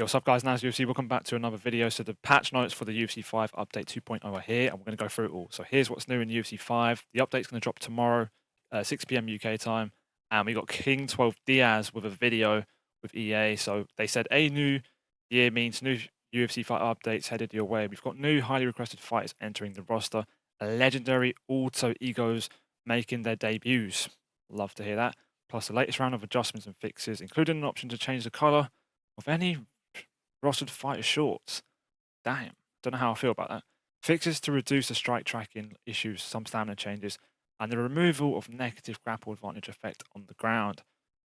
Yo, what's up guys, NazUFC, welcome back to another video. So the patch notes for the UFC 5 update 2.0 are here, and we're going to go through it all. So here's what's new in UFC 5. The update's going to drop tomorrow, 6 p.m. UK time, and we got King 12 Diaz with a video with EA. So they said a new year means new UFC 5 updates headed your way. We've got new highly requested fighters entering the roster, legendary alter egos making their debuts. Love to hear that. Plus the latest round of adjustments and fixes, including an option to change the color of any rostered fighter shorts. Damn, don't know how I feel about that. Fixes to reduce the strike tracking issues, some stamina changes, and the removal of negative grapple advantage effect on the ground.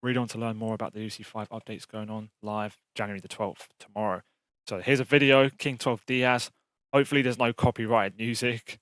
Read on to learn more about the UC5 updates going on live January the 12th, tomorrow. So here's a video, King 12 Diaz. Hopefully there's no copyrighted music.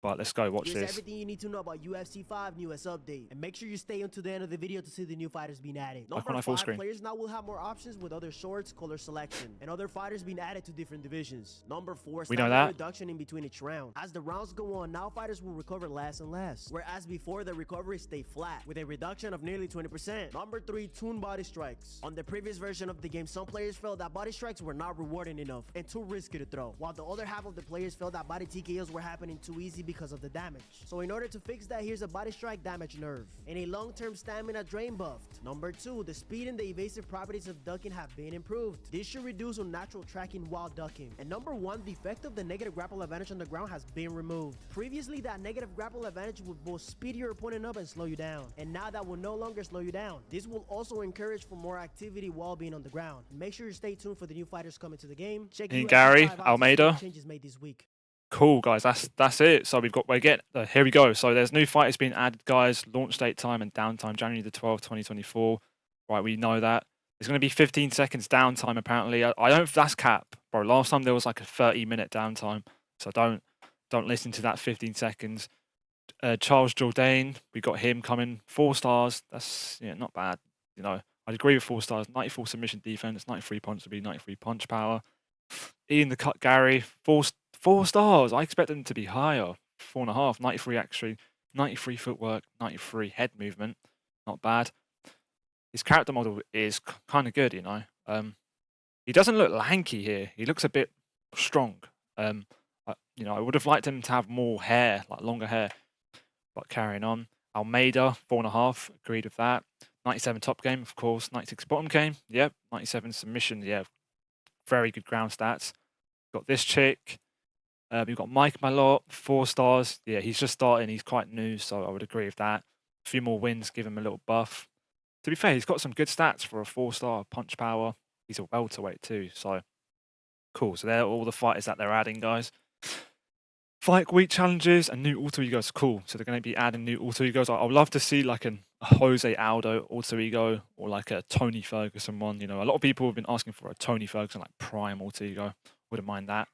But let's go watch Here's this. everything you need to know about UFC 5 newest update. And make sure you stay until the end of the video to see the new fighters being added. Number 5 players now will have more options with other shorts, color selection, and other fighters being added to different divisions. Number 4, stamina reduction in between each round. As the rounds go on, now fighters will recover less and less, whereas before the recovery stayed flat, with a reduction of nearly 20%. Number 3, tune body strikes. On the previous version of the game, some players felt that body strikes were not rewarding enough and too risky to throw, while the other half of the players felt that body TKOs were happening too easy because of the damage. So in order to fix that, here's a body strike damage nerve and a long-term stamina drain buffed. Number 2, the speed and the evasive properties of ducking have been improved. This should reduce unnatural tracking while ducking. And number 1, the effect of the negative grapple advantage on the ground has been removed. Previously, that negative grapple advantage would both speed your opponent up and slow you down, and now that will no longer slow you down. This will also encourage for more activity while being on the ground. Make sure you stay tuned for the new fighters coming to the game. Check Garry, Almeida. Changes made this week. Cool, guys. That's it. So here we go. So there's new fighters being added, guys. Launch date time and downtime January the 12th, 2024. Right, we know that. There's going to be 15 seconds downtime apparently. I don't. That's cap, bro. Last time there was like a 30-minute downtime. So don't listen to that 15 seconds. Charles Jourdain, we got him coming. 4 stars. That's not bad. I'd agree with 4 stars. 94 submission defense, 93 punch speed, 93 punch power. Ian the Cut Garry, 4 stars. I expect them to be higher. 4.5, 93 actually, 93 footwork, 93 head movement. Not bad. His character model is kind of good, He doesn't look lanky here. He looks a bit strong. I would have liked him to have more hair, like longer hair. But carrying on. Almeida, 4.5, agreed with that. 97 top game, of course. 96 bottom game, yep. 97 submission, yeah. Very good ground stats. Got this chick. We've got Mike Malott, 4 stars. Yeah, he's just starting. He's quite new, so I would agree with that. A few more wins, give him a little buff. To be fair, he's got some good stats for a 4-star punch power. He's a welterweight too, so cool. So they're all the fighters that they're adding, guys. Fight week challenges and new alter egos. Cool. So they're going to be adding new alter egos. I'd love to see like a Jose Aldo alter ego or like a Tony Ferguson one. A lot of people have been asking for a Tony Ferguson like prime alter ego. Wouldn't mind that.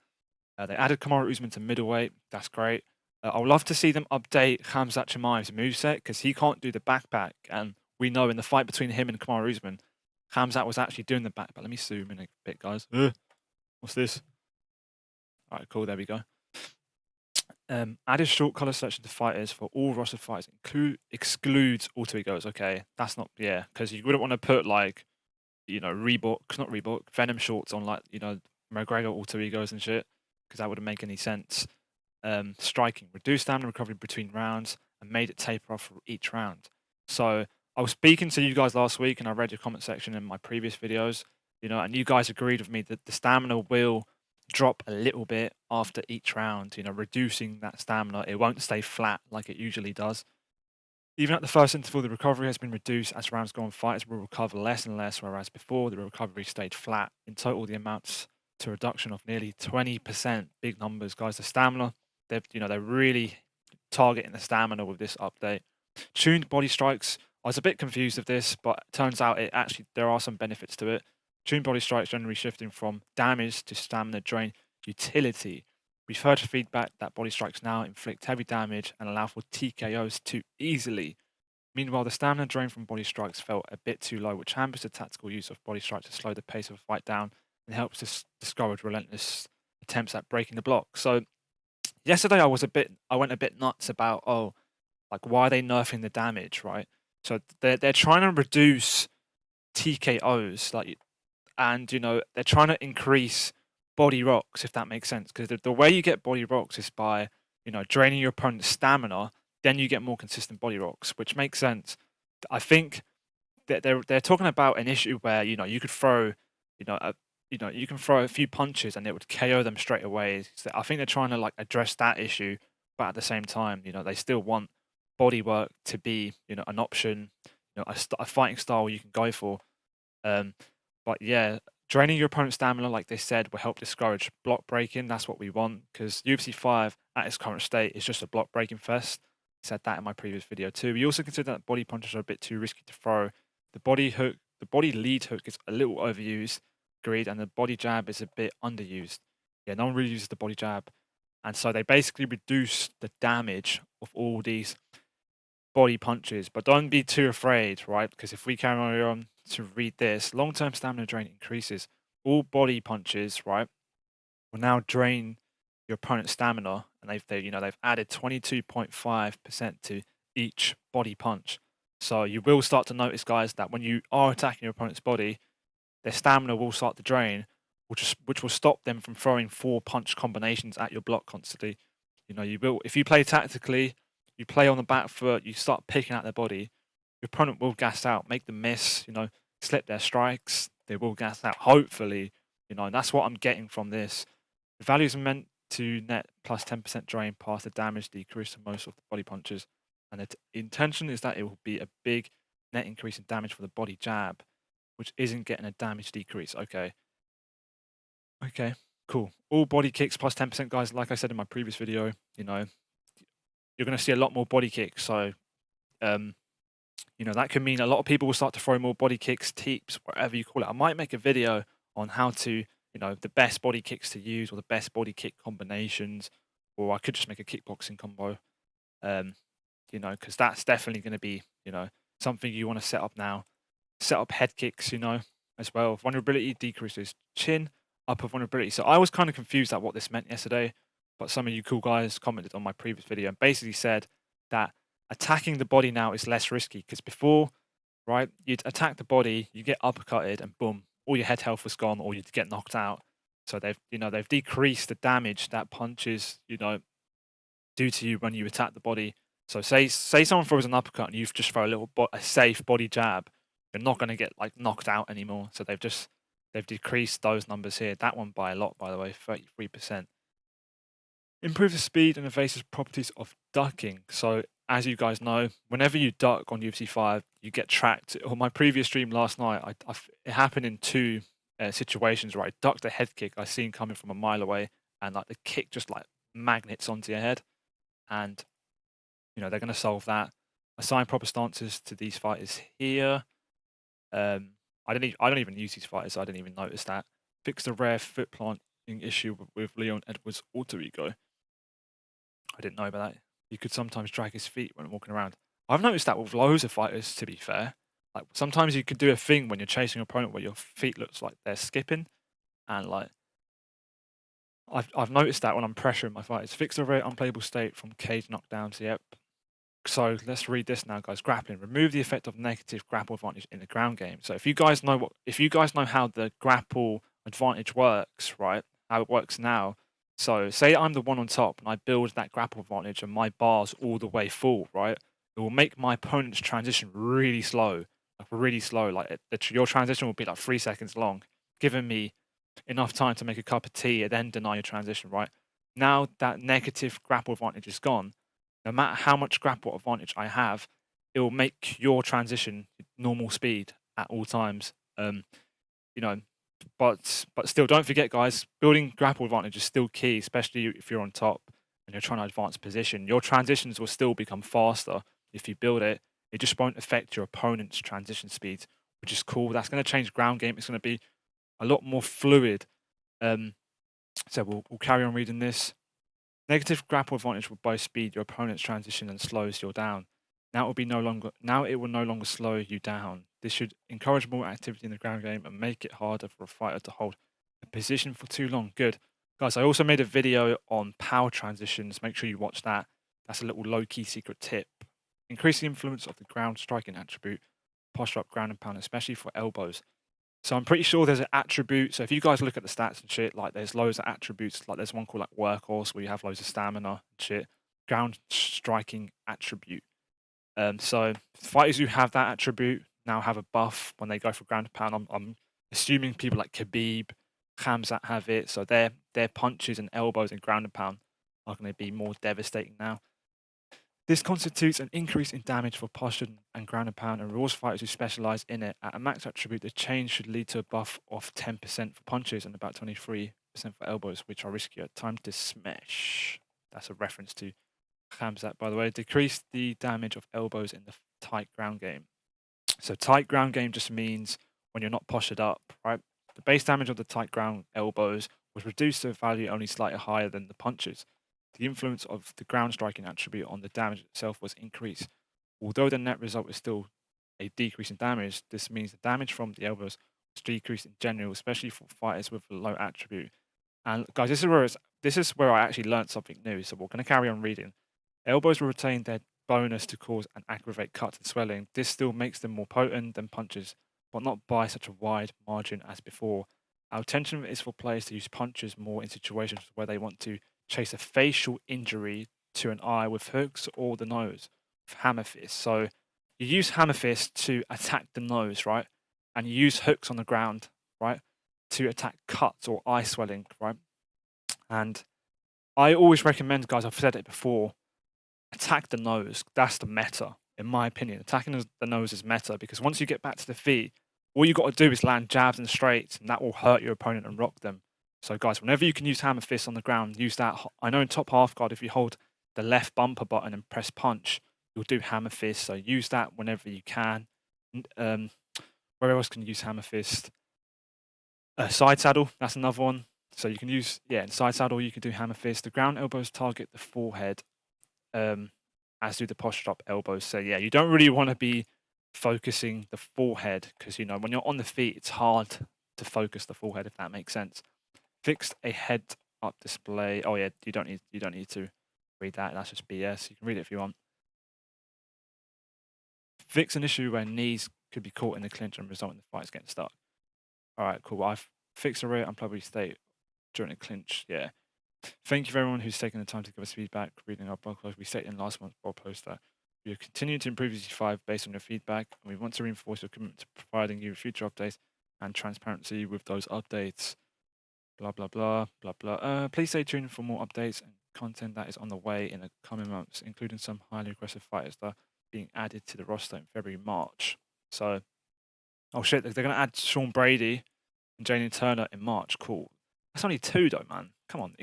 They added Kamaru Usman to middleweight. That's great. I would love to see them update Khamzat Chimaev's moveset because he can't do the backpack. And we know in the fight between him and Kamaru Usman, Khamzat was actually doing the backpack. Let me zoom in a bit, guys. What's this? All right, cool. There we go. Added short color selection to fighters for all roster fighters. Excludes alter egos. Okay, that's not, because you wouldn't want to put like, Venom shorts on like, McGregor alter egos and shit, because that wouldn't make any sense. Striking, reduced stamina recovery between rounds and made it taper off for each round. So I was speaking to you guys last week and I read your comment section in my previous videos, and you guys agreed with me that the stamina will drop a little bit after each round, reducing that stamina. It won't stay flat like it usually does. Even at the first interval, the recovery has been reduced as rounds go on. Fighters will recover less and less, whereas before the recovery stayed flat. In total, the amounts to a reduction of nearly 20%. Big numbers, guys. The stamina, they're really targeting the stamina with this update. Tuned body strikes. I was a bit confused with this, but it turns out there are some benefits to it. Tuned body strikes generally shifting from damage to stamina drain utility. We've heard feedback that body strikes now inflict heavy damage and allow for TKOs too easily. Meanwhile, the stamina drain from body strikes felt a bit too low, which hampers the tactical use of body strikes to slow the pace of a fight down and helps to discourage relentless attempts at breaking the block. So yesterday I went a bit nuts about, why are they nerfing the damage, right? So they're trying to reduce TKOs. Like, and they're trying to increase body rocks, if that makes sense. Because the way you get body rocks is by draining your opponent's stamina. Then you get more consistent body rocks, which makes sense. I think that they're talking about an issue where you could throw you can throw a few punches and it would KO them straight away. So I think they're trying to like address that issue, but at the same time, they still want body work to be an option, a fighting style you can go for. Um, but yeah, draining your opponent's stamina, like they said, will help discourage block breaking. That's what we want, because UFC 5 at its current state is just a block breaking fest. I said that in my previous video too. We also consider that body punches are a bit too risky to throw. The body lead hook is a little overused, agreed, and the body jab is a bit underused. Yeah, no one really uses the body jab. And so they basically reduce the damage of all these body punches, but don't be too afraid, right? Because if we carry on to read this, long-term stamina drain increases. All body punches, right, will now drain your opponent's stamina, and they've added 22.5% to each body punch. So you will start to notice, guys, that when you are attacking your opponent's body, their stamina will start to drain, which will stop them from throwing 4-punch combinations at your block constantly. You will, if you play tactically, you play on the back foot, you start picking at their body, your opponent will gas out, make them miss, slip their strikes, they will gas out, hopefully, and that's what I'm getting from this. The values are meant to net plus 10% drain past the damage decrease to most of the body punches, and the intention is that it will be a big net increase in damage for the body jab, which isn't getting a damage decrease. Okay, cool. All body kicks plus 10%, guys. Like I said in my previous video, you're going to see a lot more body kicks. So, that could mean a lot of people will start to throw more body kicks, teeps, whatever you call it. I might make a video on how to, the best body kicks to use or the best body kick combinations, or I could just make a kickboxing combo, because that's definitely going to be, something you want to set up now. Set up head kicks, as well. Vulnerability decreases chin, upper vulnerability. So I was kind of confused at what this meant yesterday, but some of you cool guys commented on my previous video and basically said that attacking the body now is less risky, because before, right, you'd attack the body, you get uppercutted, and boom, all your head health was gone, or you'd get knocked out. So they've decreased the damage that punches, do to you when you attack the body. So say someone throws an uppercut and you just throw a safe body jab, you're not going to get like knocked out anymore. So they've decreased those numbers here. That one by a lot, by the way, 33%. Improve the speed and evasive properties of ducking. So as you guys know, whenever you duck on UFC 5, you get tracked. On my previous stream last night, it happened in two situations where I ducked a head kick I seen coming from a mile away, and like the kick just like magnets onto your head. And they're going to solve that. Assign proper stances to these fighters here. I don't even use these fighters, so I didn't even notice that. Fix the rare foot planting issue with Leon Edwards' alter ego. I didn't know about that. You could sometimes drag his feet when walking around. I've noticed that with loads of fighters, to be fair. Like sometimes you could do a thing when you're chasing your opponent where your feet looks like they're skipping, and like I've noticed that when I'm pressuring my fighters. Fix the rare unplayable state from cage knockdowns. Yep. So let's read this now, guys. Grappling. Remove the effect of negative grapple advantage in the ground game. So if you guys know how the grapple advantage works, right? How it works now. So say I'm the one on top and I build that grapple advantage and my bar's all the way full, right? It will make my opponent's transition really slow. Like really slow. Like your transition will be like 3 seconds long, giving me enough time to make a cup of tea and then deny your transition, right? Now that negative grapple advantage is gone, no matter how much grapple advantage I have, it will make your transition normal speed at all times. But still, don't forget, guys, building grapple advantage is still key, especially if you're on top and you're trying to advance position. Your transitions will still become faster if you build it. It just won't affect your opponent's transition speed, which is cool. That's going to change ground game. It's going to be a lot more fluid. So we'll carry on reading this. Negative grapple advantage will both speed your opponent's transition and slows you down. Now it will no longer slow you down. This should encourage more activity in the ground game and make it harder for a fighter to hold a position for too long. Good. Guys, I also made a video on power transitions. Make sure you watch that. That's a little low-key secret tip. Increase the influence of the ground striking attribute. Posture up, ground and pound, especially for elbows. So I'm pretty sure there's an attribute. So if you guys look at the stats and shit, like there's loads of attributes. Like there's one called like workhorse where you have loads of stamina and shit. Ground striking attribute. So fighters who have that attribute now have a buff when they go for ground and pound. I'm assuming people like Khabib, Khamzat have it. So their punches and elbows and ground and pound are going to be more devastating now. This constitutes an increase in damage for posture and ground and pound, and rewards fighters who specialize in it. At a max attribute, the change should lead to a buff of 10% for punches and about 23% for elbows, which are riskier. Time to smash. That's a reference to Khamzat, by the way. Decrease the damage of elbows in the tight ground game. So tight ground game just means when you're not postured up, right? The base damage of the tight ground elbows was reduced to a value only slightly higher than the punches. The influence of the ground striking attribute on the damage itself was increased. Although the net result is still a decrease in damage, this means the damage from the elbows was decreased in general, especially for fighters with a low attribute. And guys, this is where I actually learned something new. So we're going to carry on reading. Elbows will retain their bonus to cause and aggravate cuts and swelling. This still makes them more potent than punches, but not by such a wide margin as before. Our intention is for players to use punches more in situations where they want to chase a facial injury to an eye with hooks or the nose with hammer fist. So you use hammer fist to attack the nose, right? And you use hooks on the ground, right, to attack cuts or eye swelling, right? And I always recommend, guys, I've said it before, attack the nose. That's the meta, in my opinion. Attacking the nose is meta because once you get back to the feet, all you got to do is land jabs and straights, and that will hurt your opponent and rock them. So, guys, whenever you can use hammer fist on the ground, use that. I know in top half guard, if you hold the left bumper button and press punch, you'll do hammer fist. So use that whenever you can. Where else can you use hammer fist? Side saddle, that's another one. So you can use, in side saddle, you can do hammer fist. The ground elbows target the forehead, as do the posture up elbows. So yeah, you don't really want to be focusing the forehead because, you know, when you're on the feet, it's hard to focus the forehead, if that makes sense. Fixed a head up display. Oh yeah, you don't need to read that. That's just BS. You can read it if you want. Fix an issue where knees could be caught in the clinch and result in the fights getting stuck. All right, cool. I've fixed a rear and probably state during a clinch. Yeah. Thank you for everyone who's taken the time to give us feedback reading our blog post. We stated in last month's blog post that we are continuing to improve UC5 based on your feedback, and we want to reinforce your commitment to providing you future updates and transparency with those updates. Blah, blah, blah, blah, blah. Please stay tuned for more updates and content that is on the way in the coming months, including some highly aggressive fighters that are being added to the roster in February, March. So, oh shit, they're going to add Sean Brady and Jalen Turner in March. Cool. That's only 2 though, man. Come on.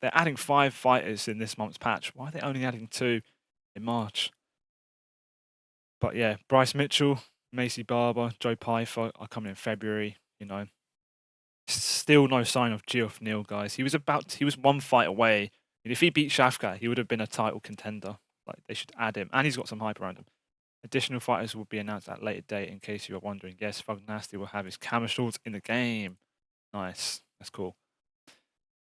They're adding 5 fighters in this month's patch. Why are they only adding 2 in March? But yeah, Bryce Mitchell, Macy Barber, Joe Pyfer are coming in February, you know. Still no sign of Geoff Neal, guys. He was 1 fight away. And if he beat Shafkat, he would have been a title contender. Like, they should add him. And he's got some hype around him. Additional fighters will be announced at a later date, in case you are wondering. Yes, Thug Nasty will have his camera shorts in the game. Nice. That's cool.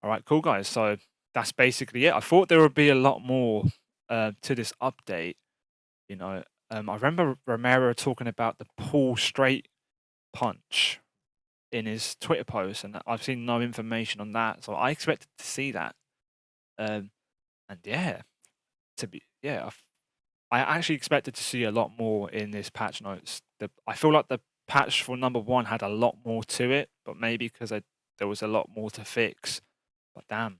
All right, cool, guys. So that's basically it. I thought there would be a lot more to this update. You know, I remember Romero talking about the pull straight punch in his Twitter post, and I've seen no information on that. So I expected to see that. And yeah, I actually expected to see a lot more in this patch notes. I feel like the patch for number 1 had a lot more to it, but maybe because there was a lot more to fix. But damn,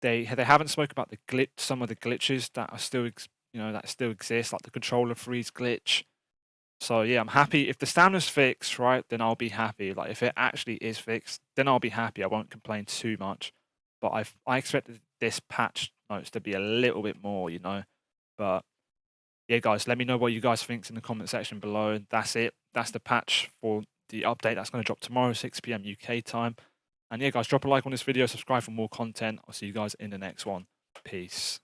they haven't spoken about some of the glitches that are still that still exist, like the controller freeze glitch. So yeah, I'm happy if the stamina's fixed, right? Then I'll be happy. Like if it actually is fixed, then I'll be happy. I won't complain too much. But I expected this patch notes to be a little bit more, you know. But yeah, guys, let me know what you guys think in the comment section below. That's it. That's the patch for the update that's going to drop tomorrow, 6 PM UK time. And yeah, guys, drop a like on this video, subscribe for more content. I'll see you guys in the next one. Peace.